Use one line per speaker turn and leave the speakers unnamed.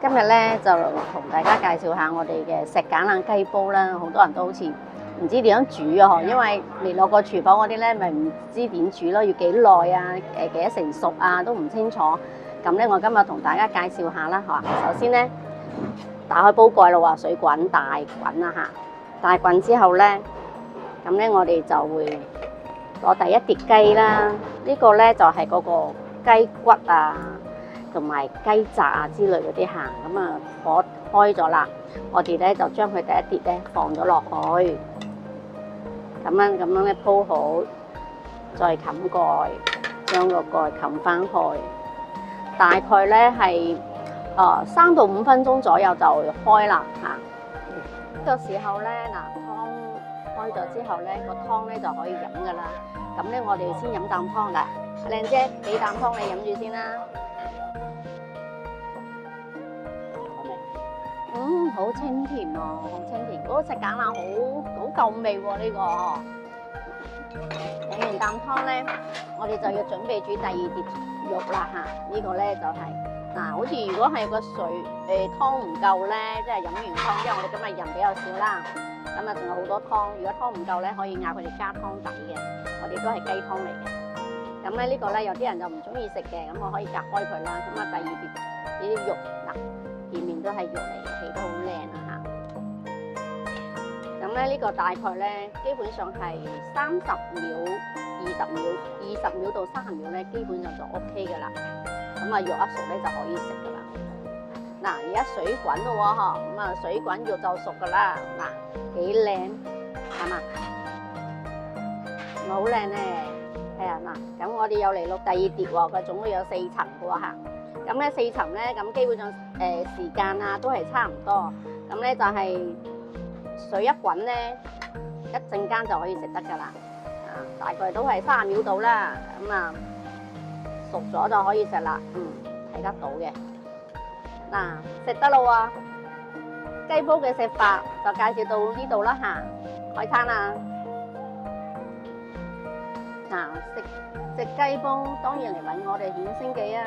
今日咧就同大家介紹下我哋嘅石橄欖雞煲啦。好多人都好似唔知點樣煮啊，因為未落過廚房嗰啲咧，咪唔知點煮咯，要幾耐啊？幾多成熟啊，都唔清楚。咁咧，我今日同大家介紹下啦嚇。首先咧，打開煲蓋啦，話水滾大滾啦嚇。大滾之後咧，咁咧我哋就會攞第一碟雞啦。呢個咧就係嗰個雞骨啊，同埋雞雜啊之類嗰啲嚇。咁啊，火開咗啦，我哋咧就將佢第一碟咧放咗落去，咁樣咧鋪好，再冚蓋，將個蓋冚翻去。大概咧係3到5分鐘左右就開啦嚇。呢個時候咧嗱，湯開咗之後咧，個湯咧就可以飲噶啦。咁咧我哋先飲啖湯啦。靚姐，俾啖湯你飲住先啦。好清甜喎，好清甜。嗰個石橄欖好夠味喎，呢個。飲完啖湯咧，我哋就要準備煮第二碟肉啦嚇。呢個咧就係嗱，好似如果係個水湯唔夠咧，即係飲完湯，因為我哋今日人比較少啦，咁啊仲有好多湯。如果湯唔夠咧，可以嗌佢哋加湯底嘅。我哋都係雞湯嚟嘅。咁咧呢個咧有啲人就唔中意食嘅，咁我可以隔開佢啦。咁啊第二碟呢啲肉嗱，前面都係肉嚟嘅，皮都好靚啊嚇。咁咧呢個大概咧，基本上係30秒、20秒到30秒咧，基本上就 OK 噶啦。咁啊肉一熟咧就可以食噶啦。嗱，而家水滾咯喎嗬，咁啊水滾肉就熟噶啦。嗱，幾靚係嘛？好靚咧，係啊嗱。咁我哋又嚟錄第二碟喎，佢總共有4層嘅喎嚇。咁咧4層咧，咁基本上時間啊都係差唔多。咁咧就係水一滾咧，一陣間就可以食得噶啦。大概都係30秒到啦。咁啊熟咗就可以食啦。睇得到嘅。嗱，食得咯喎。雞煲嘅食法就介紹到呢度啦嚇。開餐啦。嗱，食雞煲當然嚟揾我哋顯星記啊！